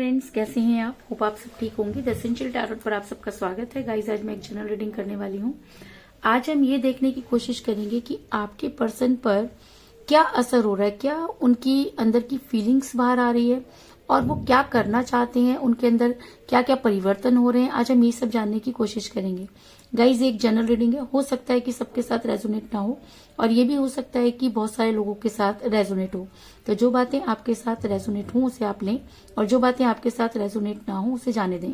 Friends, कैसे हैं आप? होप आप सब ठीक होंगे। द एसेंशियल टैरोट पर आप सबका स्वागत है। गाइस, आज मैं एक जनरल रीडिंग करने वाली हूँ। आज हम ये देखने की कोशिश करेंगे कि आपके पर्सन पर क्या असर हो रहा है, क्या उनकी अंदर की फीलिंग्स बाहर आ रही है और वो क्या करना चाहते हैं, उनके अंदर क्या क्या परिवर्तन हो रहे हैं। आज हम ये सब जानने की कोशिश करेंगे। गाइज, एक जनरल रीडिंग है, हो सकता है कि सबके साथ रेजोनेट ना हो और ये भी हो सकता है कि बहुत सारे लोगों के साथ रेजोनेट हो। तो जो बातें आपके साथ रेजोनेट हो उसे आप लें और जो बातें आपके साथ रेजोनेट ना हो उसे जाने दें।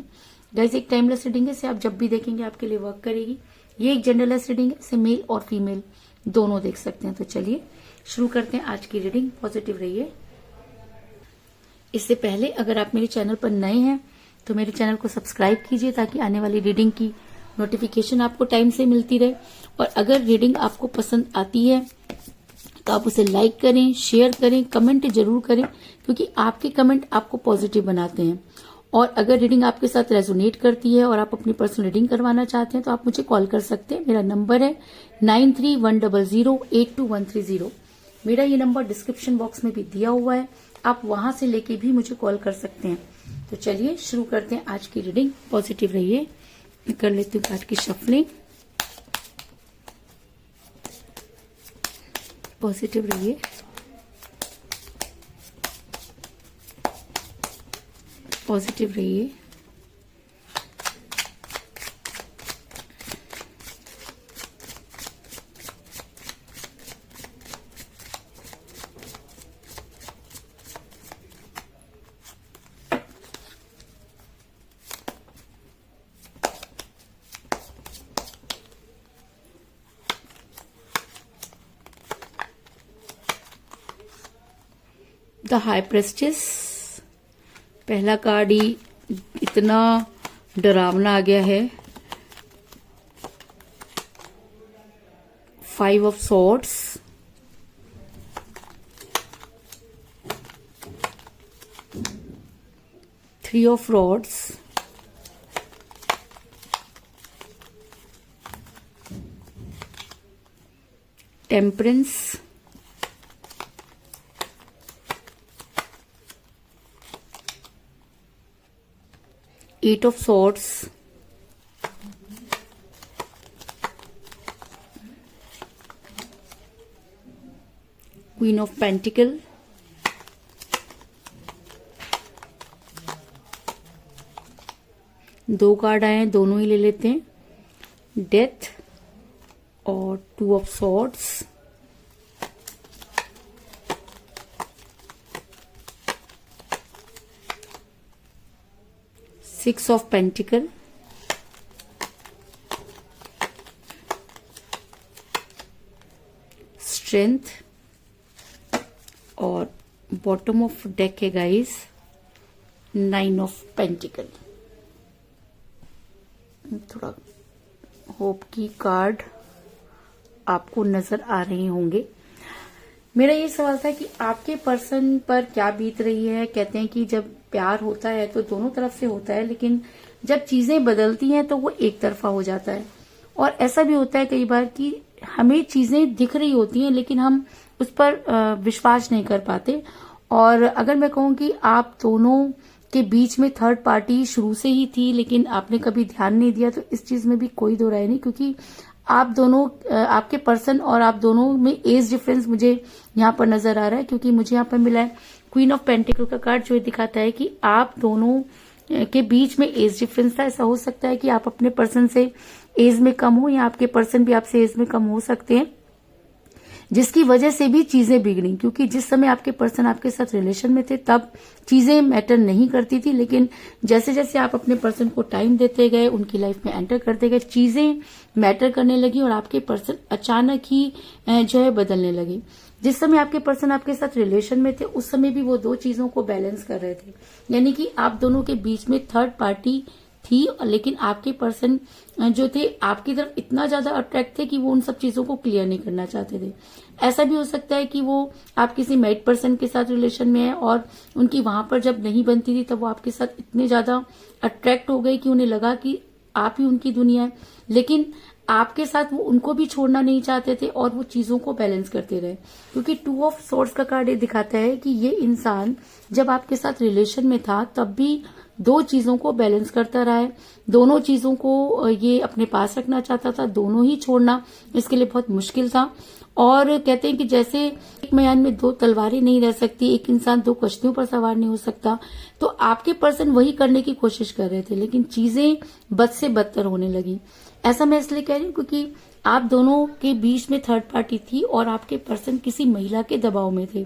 गाइज, एक टाइमलेस रीडिंग है, इसे आप जब भी देखेंगे आपके लिए वर्क करेगी। ये एक जनरलेस रीडिंग है, इसे मेल और फीमेल दोनों देख सकते हैं। तो चलिए शुरू करते हैं आज की रीडिंग। पॉजिटिव रहिए। इससे पहले अगर आप मेरे चैनल पर नए हैं तो मेरे चैनल को सब्सक्राइब कीजिए ताकि आने वाली रीडिंग की नोटिफिकेशन आपको टाइम से मिलती रहे। और अगर रीडिंग आपको पसंद आती है तो आप उसे लाइक करें, शेयर करें, कमेंट जरूर करें, क्योंकि आपके कमेंट आपको पॉजिटिव बनाते हैं। और अगर रीडिंग आपके साथ रेजोनेट करती है और आप अपनी पर्सनल रीडिंग करवाना चाहते हैं तो आप मुझे कॉल कर सकते हैं। मेरा नंबर है 9310082130। मेरा ये नंबर डिस्क्रिप्शन बॉक्स में भी दिया हुआ है, आप वहां से लेके भी मुझे कॉल कर सकते हैं। तो चलिए शुरू करते हैं आज की रीडिंग। पॉजिटिव रहिए। कर लेती हूँ कार्ड की शफलिंग। पॉजिटिव रहिए। पॉजिटिव रहिए। द हाई प्रेस्टिस, पहला कार्ड ही इतना डरावना आ गया है। 5 of swords, three of rods, temperance, eight of swords, queen of pentacle, दो कार्ड आए हैं, दोनों ही ले लेते हैं। डेथ और 2 of swords, six of pentacle, strength और बॉटम ऑफ डेक है गाइस 9 ऑफ पेंटिकल। थोड़ा होप की कार्ड आपको नजर आ रहे होंगे। मेरा ये सवाल था कि आपके पर्सन पर क्या बीत रही है। कहते हैं कि जब प्यार होता है तो दोनों तरफ से होता है, लेकिन जब चीजें बदलती हैं तो वो एक तरफा हो जाता है। और ऐसा भी होता है कई बार कि हमें चीजें दिख रही होती हैं लेकिन हम उस पर विश्वास नहीं कर पाते। और अगर मैं कहूँ कि आप दोनों के बीच में थर्ड पार्टी शुरू से ही थी लेकिन आपने कभी ध्यान नहीं दिया, तो इस चीज में भी कोई दो राय नहीं, क्योंकि आप दोनों, आपके पर्सन और आप दोनों में एज डिफरेंस मुझे यहाँ पर नजर आ रहा है। क्योंकि मुझे यहाँ पर मिला है क्वीन ऑफ पेंटिकल का कार्ड, जो दिखाता है कि आप दोनों के बीच में एज डिफरेंस था। ऐसा हो सकता है कि आप अपने पर्सन से एज में कम हो या आपके पर्सन भी आपसे एज में कम हो सकते हैं, जिसकी वजह से भी चीजें बिगड़ी। क्योंकि जिस समय आपके पर्सन आपके साथ रिलेशन में थे तब चीजें मैटर नहीं करती थी, लेकिन जैसे जैसे आप अपने पर्सन को टाइम देते गए, उनकी लाइफ में एंटर करते गए, चीजें मैटर करने लगी और आपके पर्सन अचानक ही जो है बदलने लगे। जिस समय आपके पर्सन आपके साथ रिलेशन में थे उस समय भी वो दो चीजों को बैलेंस कर रहे थे, यानी कि आप दोनों के बीच में थर्ड पार्टी थी, लेकिन आपके पर्सन जो थे आपकी तरफ इतना ज्यादा अट्रैक्ट थे कि वो उन सब चीजों को क्लियर नहीं करना चाहते थे। ऐसा भी हो सकता है कि वो आप किसी मैरिड पर्सन के साथ रिलेशन में है और उनकी वहां पर जब नहीं बनती थी तब वो आपके साथ इतने ज्यादा अट्रैक्ट हो गए कि उन्हें लगा कि आप ही उनकी दुनिया है। लेकिन आपके साथ वो उनको भी छोड़ना नहीं चाहते थे और वो चीजों को बैलेंस करते रहे, क्योंकि 2 ऑफ सोर्ड्स का कार्ड ये दिखाता है कि ये इंसान जब आपके साथ रिलेशन में था तब भी 2 चीजों को बैलेंस करता रहा है। दोनों चीजों को ये अपने पास रखना चाहता था, दोनों ही छोड़ना इसके लिए बहुत मुश्किल था। और कहते हैं कि जैसे एक म्यान में 2 तलवारें नहीं रह सकती, एक इंसान 2 कश्तियों पर सवार नहीं हो सकता, तो आपके पर्सन वही करने की कोशिश कर रहे थे, लेकिन चीजें बद से बदतर होने लगी। ऐसा मैं इसलिए कह रही हूँ क्योंकि आप दोनों के बीच में थर्ड पार्टी थी और आपके पर्सन किसी महिला के दबाव में थे।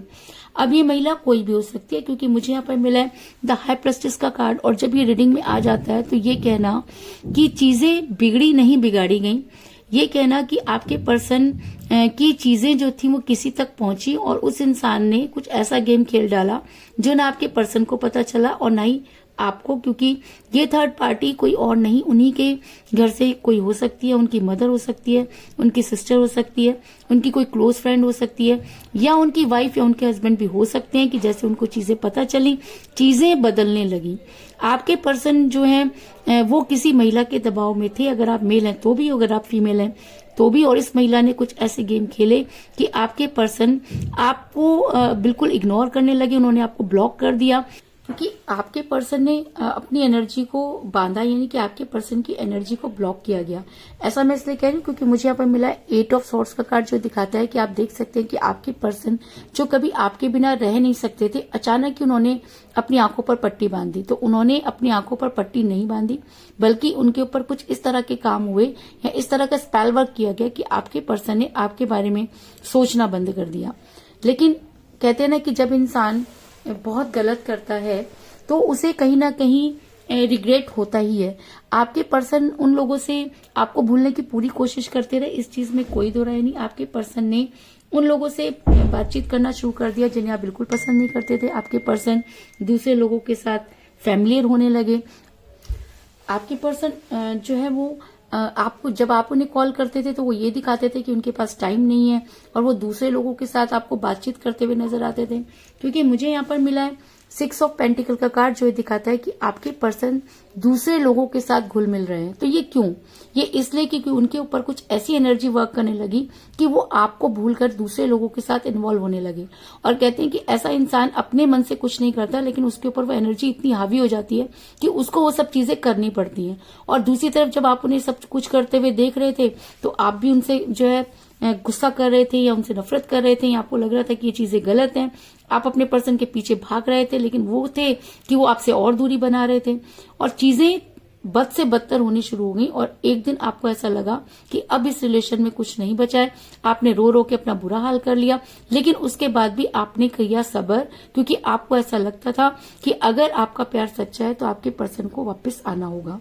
अब ये महिला कोई भी हो सकती है, क्योंकि मुझे यहाँ पर मिला है द हाई प्रेस्टिस का कार्ड, और जब ये रीडिंग में आ जाता है तो ये कहना कि चीजें बिगड़ी नहीं बिगाड़ी गई, ये कहना कि आपके पर्सन की चीजें जो थी वो किसी तक पहुंची और उस इंसान ने कुछ ऐसा गेम खेल डाला जो ना आपके पर्सन को पता चला और ना ही आपको, क्योंकि ये थर्ड पार्टी कोई और नहीं, उन्हीं के घर से कोई हो सकती है, उनकी मदर हो सकती है, उनकी सिस्टर हो सकती है, उनकी कोई क्लोज फ्रेंड हो सकती है, या उनकी वाइफ या उनके हस्बैंड भी हो सकते हैं कि जैसे उनको चीजें पता चली चीजें बदलने लगी। आपके पर्सन जो है वो किसी महिला के दबाव में थे, अगर आप मेल हैं तो भी, अगर आप फीमेल हैं तो भी, और इस महिला ने कुछ ऐसे गेम खेले कि आपके पर्सन आपको बिल्कुल इग्नोर करने लगे, उन्होंने आपको ब्लॉक कर दिया, क्योंकि आपके पर्सन ने अपनी एनर्जी को बांधा, यानी कि आपके पर्सन की एनर्जी को ब्लॉक किया गया। ऐसा मैं इसलिए कह रही हूँ क्योंकि मुझे यहाँ पर मिला है 8 ऑफ सॉर्ड्स का कार्ड, जो दिखाता है कि आप देख सकते हैं कि आपके पर्सन जो कभी आपके बिना रह नहीं सकते थे, अचानक ही उन्होंने अपनी आंखों पर पट्टी बांधी। तो उन्होंने अपनी आंखों पर पट्टी नहीं बांधी, बल्कि उनके ऊपर कुछ इस तरह के काम हुए या इस तरह का स्पेल वर्क किया गया कि आपके पर्सन ने आपके बारे में सोचना बंद कर दिया। लेकिन कहते हैं ना कि जब इंसान बहुत गलत करता है तो उसे कहीं ना कहीं रिग्रेट होता ही है। आपके पर्सन उन लोगों से आपको भूलने की पूरी कोशिश करते रहे, इस चीज में कोई दो राय नहीं। आपके पर्सन ने उन लोगों से बातचीत करना शुरू कर दिया जिन्हें आप बिल्कुल पसंद नहीं करते थे। आपके पर्सन दूसरे लोगों के साथ फैमिलियर होने लगे। आपके पर्सन जो है वो आपको, जब आप उन्हें कॉल करते थे तो वो ये दिखाते थे कि उनके पास टाइम नहीं है, और वो दूसरे लोगों के साथ आपको बातचीत करते हुए नजर आते थे। क्योंकि मुझे यहाँ पर मिला है 6 ऑफ पेंटिकल का कार्ड, जो दिखाता है कि आपके पर्सन दूसरे लोगों के साथ घुल मिल रहे हैं। तो ये क्यों? ये इसलिए क्योंकि उनके ऊपर कुछ ऐसी एनर्जी वर्क करने लगी कि वो आपको भूलकर दूसरे लोगों के साथ इन्वॉल्व होने लगे। और कहते हैं कि ऐसा इंसान अपने मन से कुछ नहीं करता, लेकिन उसके ऊपर वो एनर्जी इतनी हावी हो जाती है कि उसको वो सब चीजें करनी पड़ती हैं। और दूसरी तरफ जब आप उन्हें सब कुछ करते हुए देख रहे थे तो आप भी उनसे जो है गुस्सा कर रहे थे या उनसे नफरत कर रहे थे, या आपको लग रहा था कि ये चीजें गलत हैं। आप अपने पर्सन के पीछे भाग रहे थे, लेकिन वो थे कि वो आपसे और दूरी बना रहे थे, और चीजें बद से बदतर होनी शुरू हो गई। और एक दिन आपको ऐसा लगा कि अब इस रिलेशन में कुछ नहीं बचा है। आपने रो रो के अपना बुरा हाल कर लिया, लेकिन उसके बाद भी आपने किया सब्र, क्योंकि आपको ऐसा लगता था कि अगर आपका प्यार सच्चा है तो आपके पर्सन को वापस आना होगा।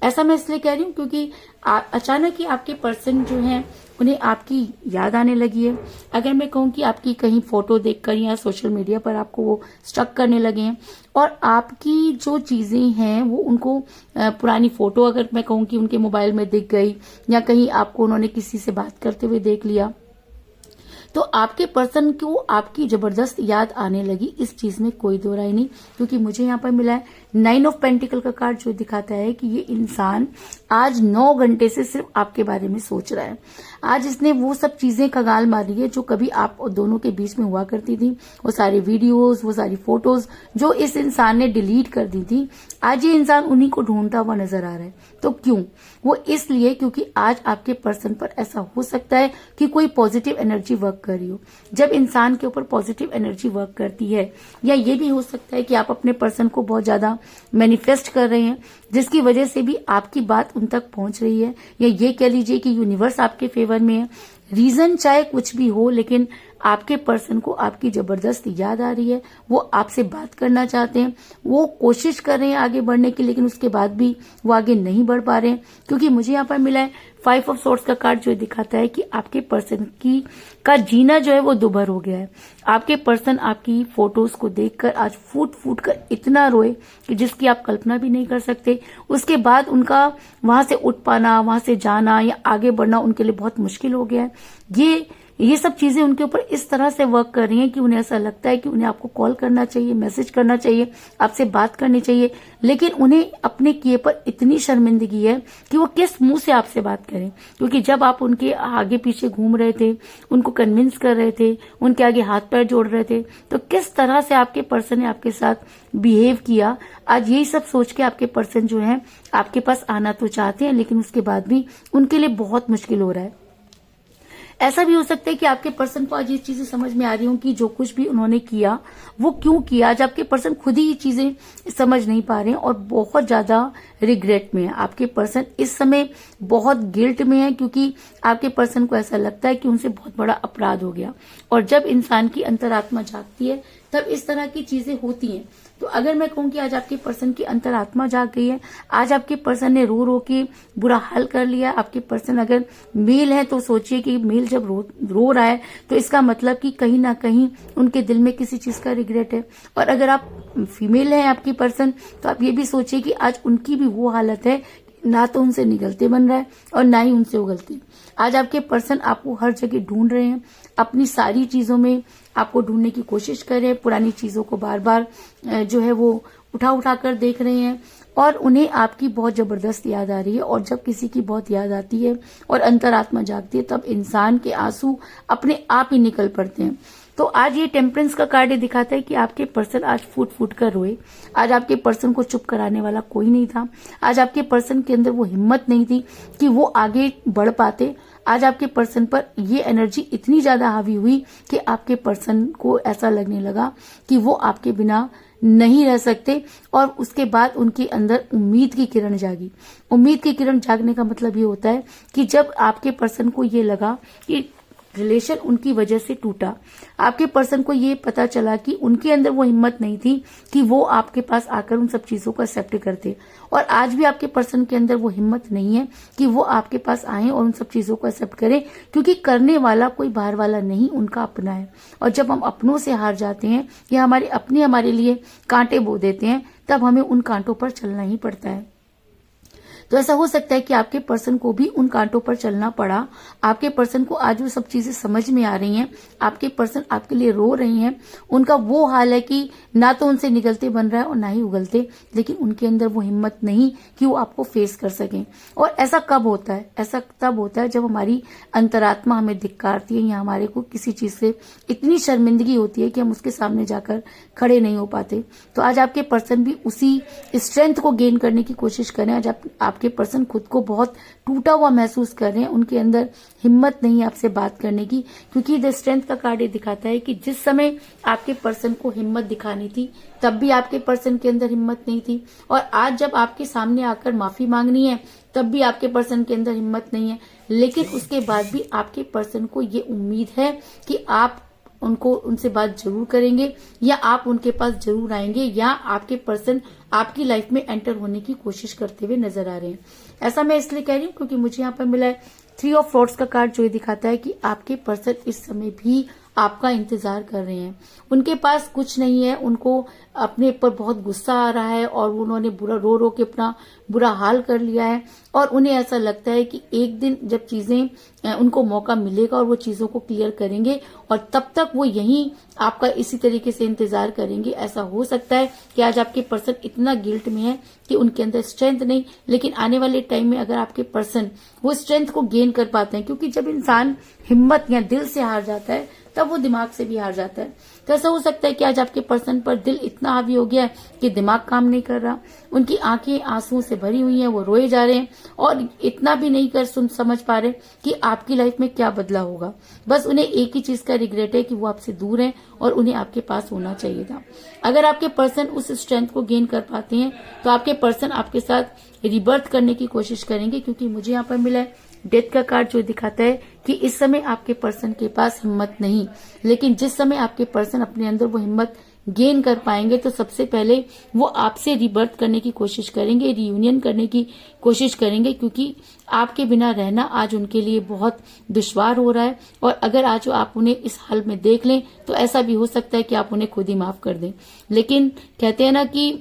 ऐसा मैं इसलिए कह रही हूँ क्योंकि अचानक ही आपके पर्सन जो हैं उन्हें आपकी याद आने लगी है। अगर मैं कहूँ कि आपकी कहीं फोटो देखकर या सोशल मीडिया पर आपको वो स्टक करने लगे हैं, और आपकी जो चीजें हैं वो उनको पुरानी फोटो अगर मैं कहूँ कि उनके मोबाइल में दिख गई, या कहीं आपको उन्होंने किसी से बात करते हुए देख लिया, तो आपके पर्सन को आपकी जबरदस्त याद आने लगी। इस चीज में कोई दो राय नहीं, क्योंकि मुझे यहाँ पर मिला है 9 ऑफ पेंटिकल का कार्ड, जो दिखाता है कि ये इंसान आज 9 घंटे से सिर्फ आपके बारे में सोच रहा है। आज इसने वो सब चीजें खगाल मारी है जो कभी आप दोनों के बीच में हुआ करती थी। वो सारी वीडियोस, वो सारी फोटोज जो इस इंसान ने डिलीट कर दी थी, आज ये इंसान उन्हीं को ढूंढता हुआ नजर आ रहा है। तो क्यों? वो इसलिए क्योंकि आज आपके पर्सन पर ऐसा हो सकता है कि कोई पॉजिटिव एनर्जी वर्क कर रही हो। जब इंसान के ऊपर पॉजिटिव एनर्जी वर्क करती है, या ये भी हो सकता है कि आप अपने पर्सन को बहुत ज्यादा मैनिफेस्ट कर रहे हैं, जिसकी वजह से भी आपकी बात उन तक पहुंच रही है, या ये कह लीजिए कि यूनिवर्स आपके फेवर में है। रीजन चाहे कुछ भी हो, लेकिन आपके पर्सन को आपकी जबरदस्त याद आ रही है। वो आपसे बात करना चाहते हैं, वो कोशिश कर रहे हैं आगे बढ़ने की, लेकिन उसके बाद भी वो आगे नहीं बढ़ पा रहे हैं। क्योंकि मुझे यहाँ पर मिला है 5 ऑफ सोर्ड्स का कार्ड, जो दिखाता है कि आपके पर्सन का जीना जो है वो दुभर हो गया है। आपके पर्सन आपकी फोटोज को देखकर आज फूट फूट कर इतना रोए कि जिसकी आप कल्पना भी नहीं कर सकते। उसके बाद उनका वहां से उठ पाना, वहां से जाना या आगे बढ़ना उनके लिए बहुत मुश्किल हो गया है। ये ये सब चीजें उनके ऊपर इस तरह से वर्क कर रही हैं कि उन्हें ऐसा लगता है कि उन्हें आपको कॉल करना चाहिए, मैसेज करना चाहिए, आपसे बात करनी चाहिए, लेकिन उन्हें अपने किए पर इतनी शर्मिंदगी है कि वो किस मुंह से आपसे बात करें। क्योंकि जब आप उनके आगे पीछे घूम रहे थे, उनको कन्विंस कर रहे थे, उनके आगे हाथ पैर जोड़ रहे थे, तो किस तरह से आपके पर्सन ने आपके साथ बिहेव किया, आज यही सब सोच के आपके पर्सन जो है आपके पास आना तो चाहते हैं, लेकिन उसके बाद भी उनके लिए बहुत मुश्किल हो रहा है। ऐसा भी हो सकता है कि आपके पर्सन को आज ये चीजें समझ में आ रही हूँ कि जो कुछ भी उन्होंने किया वो क्यों किया। आज आपके पर्सन खुद ही ये चीजें समझ नहीं पा रहे हैं और बहुत ज्यादा रिग्रेट में है। आपके पर्सन इस समय बहुत गिल्ट में है, क्योंकि आपके पर्सन को ऐसा लगता है कि उनसे बहुत बड़ा अपराध हो गया। और जब इंसान की अंतरात्मा जागती है तब इस तरह की चीजें होती हैं। तो अगर मैं कहूं कि आज आपके पर्सन की अंतरात्मा जाग गई है, आज आपके पर्सन ने रो रो के बुरा हाल कर लिया। आपके पर्सन अगर मेल है तो सोचिए कि मेल जब रो रहा है तो इसका मतलब कि कहीं ना कहीं उनके दिल में किसी चीज का रिग्रेट है। और अगर आप फीमेल है आपकी पर्सन, तो आप ये भी सोचिए कि आज उनकी भी वो हालत है, ना तो उनसे निगलते बन रहा है और ना ही उनसे उगलते। आज आपके पर्सन आपको हर जगह ढूंढ रहे हैं, अपनी सारी चीजों में आपको ढूंढने की कोशिश कर रहे हैं, पुरानी चीजों को बार बार जो है वो उठा उठा कर देख रहे हैं और उन्हें आपकी बहुत जबरदस्त याद आ रही है। और जब किसी की बहुत याद आती है और अंतरात्मा जागती है तब इंसान के आंसू अपने आप ही निकल पड़ते हैं। तो आज ये टेम्परेंस का कार्ड दिखाता है कि आपके पर्सन आज फूट फूट कर रोए। आज आपके पर्सन को चुप कराने वाला कोई नहीं था। आज आपके पर्सन के अंदर वो हिम्मत नहीं थी कि वो आगे बढ़ पाते। आज आपके पर्सन पर ये एनर्जी इतनी ज्यादा हावी हुई कि आपके पर्सन को ऐसा लगने लगा कि वो आपके बिना नहीं रह सकते। और उसके बाद उनके अंदर उम्मीद की किरण जागी। उम्मीद की किरण जागने का मतलब ये होता है कि जब आपके पर्सन को ये लगा कि रिलेशन उनकी वजह से टूटा, आपके पर्सन को ये पता चला कि उनके अंदर वो हिम्मत नहीं थी कि वो आपके पास आकर उन सब चीजों को एक्सेप्ट करते। और आज भी आपके पर्सन के अंदर वो हिम्मत नहीं है कि वो आपके पास आए और उन सब चीजों को एक्सेप्ट करें, क्योंकि करने वाला कोई बाहर वाला नहीं, उनका अपना है। और जब हम अपनों से हार जाते हैं या हमारे अपने हमारे लिए कांटे बो देते हैं, तब हमें उन कांटों पर चलना ही पड़ता है। तो ऐसा हो सकता है कि आपके पर्सन को भी उन कांटों पर चलना पड़ा। आपके पर्सन को आज वो सब चीजें समझ में आ रही हैं। आपके पर्सन आपके लिए रो रही हैं। उनका वो हाल है कि ना तो उनसे निगलते बन रहा है और ना ही उगलते, लेकिन उनके अंदर वो हिम्मत नहीं कि वो आपको फेस कर सकें। और ऐसा कब होता है? ऐसा तब होता है जब हमारी अंतरात्मा हमें धिक्कारती है या हमारे को किसी चीज से इतनी शर्मिंदगी होती है कि हम उसके सामने जाकर खड़े नहीं हो पाते। तो आज आपके पर्सन भी उसी स्ट्रेंथ को गेन करने की कोशिश करें। आज आपके पर्सन खुद को बहुत टूटा हुआ महसूस कर रहे हैं। उनके अंदर हिम्मत नहीं है आपसे बात करने की, क्योंकि द स्ट्रेंथ का कार्ड ये दिखाता है कि जिस समय आपके पर्सन को हिम्मत दिखानी थी तब भी आपके पर्सन के अंदर हिम्मत नहीं थी। और आज जब आपके सामने आकर माफी मांगनी है तब भी आपके पर्सन के अंदर हिम्मत नहीं है। लेकिन उसके बाद भी आपके पर्सन को ये उम्मीद है कि आप उनसे बात जरूर करेंगे या आप उनके पास जरूर आएंगे, या आपके पर्सन आपकी लाइफ में एंटर होने की कोशिश करते हुए नजर आ रहे हैं। ऐसा मैं इसलिए कह रही हूँ क्योंकि मुझे यहाँ पर मिला है 3 ऑफ स्वॉर्ड्स का कार्ड, जो ये दिखाता है कि आपके पर्सन इस समय भी आपका इंतजार कर रहे हैं। उनके पास कुछ नहीं है, उनको अपने ऊपर बहुत गुस्सा आ रहा है और उन्होंने रो रो के अपना बुरा हाल कर लिया है। और उन्हें ऐसा लगता है कि एक दिन जब चीजें उनको मौका मिलेगा और वो चीजों को क्लियर करेंगे, और तब तक वो यहीं आपका इसी तरीके से इंतजार करेंगे। ऐसा हो सकता है कि आज आपके पर्सन इतना गिल्ट में है कि उनके अंदर स्ट्रेंथ नहीं, लेकिन आने वाले टाइम में अगर आपके पर्सन वो स्ट्रेंथ को गेन कर पाते हैं, क्योंकि जब इंसान हिम्मत या दिल से हार जाता है तब वो दिमाग से भी हार जाता है। तो ऐसा हो सकता है कि आज आपके पर्सन पर दिल इतना हावी हो गया है कि दिमाग काम नहीं कर रहा, उनकी आंखें आंसुओं से भरी हुई हैं, वो रोए जा रहे हैं और इतना भी नहीं कर समझ पा रहे कि आपकी लाइफ में क्या बदला होगा। बस उन्हें एक ही चीज का रिग्रेट है कि वो आपसे दूर हैं और उन्हें आपके पास होना चाहिए था। अगर आपके पर्सन उस स्ट्रेंथ को गेन कर पाते हैं तो आपके पर्सन आपके साथ रिबर्थ करने की कोशिश करेंगे, क्योंकि मुझे यहाँ पर मिला है डेथ का कार्ड, जो दिखाता है कि इस समय आपके पर्सन के पास हिम्मत नहीं, लेकिन जिस समय आपके पर्सन अपने अंदर वो हिम्मत गेन कर पाएंगे तो सबसे पहले वो आपसे रिबर्थ करने की कोशिश करेंगे, रियूनियन करने की कोशिश करेंगे, क्योंकि आपके बिना रहना आज उनके लिए बहुत दुश्वार हो रहा है। और अगर आज आप उन्हें इस हाल में देख लें तो ऐसा भी हो सकता है कि आप उन्हें खुद ही माफ कर दें। लेकिन कहते हैं ना कि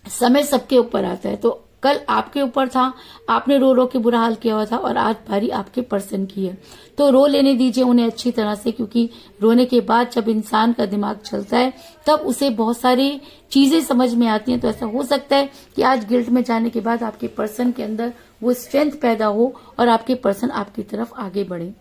समय सबके ऊपर आता है, तो कल आपके ऊपर था, आपने रो रो के बुरा हाल किया हुआ था और आज बारी आपके पर्सन की है। तो रो लेने दीजिए उन्हें अच्छी तरह से, क्योंकि रोने के बाद जब इंसान का दिमाग चलता है तब उसे बहुत सारी चीजें समझ में आती हैं। तो ऐसा हो सकता है कि आज गिल्ट में जाने के बाद आपके पर्सन के अंदर वो स्ट्रेंथ पैदा हो और आपके पर्सन आपकी तरफ आगे बढ़े।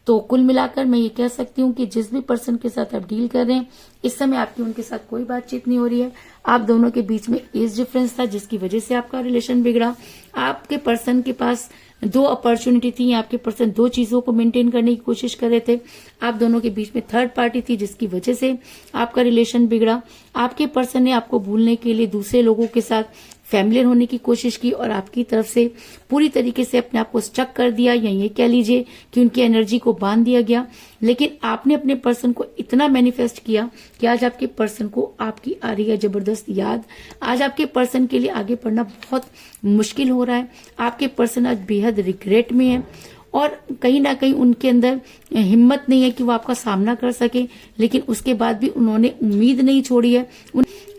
तो कुल मिलाकर मैं ये कह सकती हूँ कि जिस भी पर्सन के साथ आप डील कर रहे हैं इस समय आपकी उनके साथ कोई बातचीत नहीं हो रही है। आप दोनों के बीच में एज डिफरेंस था जिसकी वजह से आपका रिलेशन बिगड़ा। आपके पर्सन के पास दो अपॉर्चुनिटी थी, आपके पर्सन दो चीजों को मेंटेन करने की कोशिश कर रहे थे। आप दोनों के बीच में थर्ड पार्टी थी जिसकी वजह से आपका रिलेशन बिगड़ा। आपके पर्सन ने आपको भूलने के लिए दूसरे लोगों के साथ फैमिलियर होने की कोशिश की और आपकी तरफ से पूरी तरीके से अपने आप को स्टक कर दिया, या ये कह लीजिए कि उनकी एनर्जी को बांध दिया गया। लेकिन आपने अपने पर्सन को इतना मैनिफेस्ट किया कि आज आपके पर्सन को आपकी आ रही है जबरदस्त याद। आज आपके पर्सन के लिए आगे बढ़ना बहुत मुश्किल हो रहा है। आपके पर्सन आज बेहद रिग्रेट में है और कहीं ना कहीं उनके अंदर हिम्मत नहीं है कि वो आपका सामना कर सके, लेकिन उसके बाद भी उन्होंने उम्मीद नहीं छोड़ी है।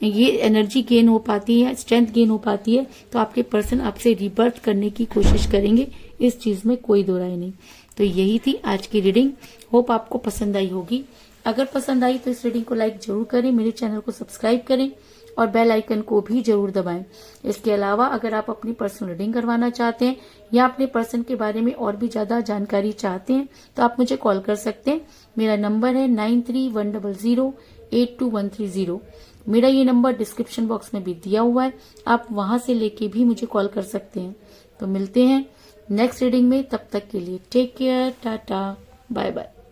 ये एनर्जी गेन हो पाती है, स्ट्रेंथ गेन हो पाती है, तो आपके पर्सन आपसे रिबर्थ करने की कोशिश करेंगे, इस चीज में कोई दो राय नहीं। तो यही थी आज की रीडिंग। होप आपको पसंद आई होगी। अगर पसंद आई तो इस रीडिंग को लाइक जरूर करें, मेरे चैनल को सब्सक्राइब करें और बेल आइकन को भी जरूर दबाएं। इसके अलावा अगर आप अपनी पर्सनल रीडिंग करवाना चाहते हैं या अपने पर्सन के बारे में और भी ज्यादा जानकारी चाहते हैं तो आप मुझे कॉल कर सकते हैं। मेरा नंबर है 9310082130। मेरा ये नंबर डिस्क्रिप्शन बॉक्स में भी दिया हुआ है, आप वहां से लेके भी मुझे कॉल कर सकते हैं। तो मिलते हैं नेक्स्ट रीडिंग में, तब तक के लिए take care, tata, bye bye.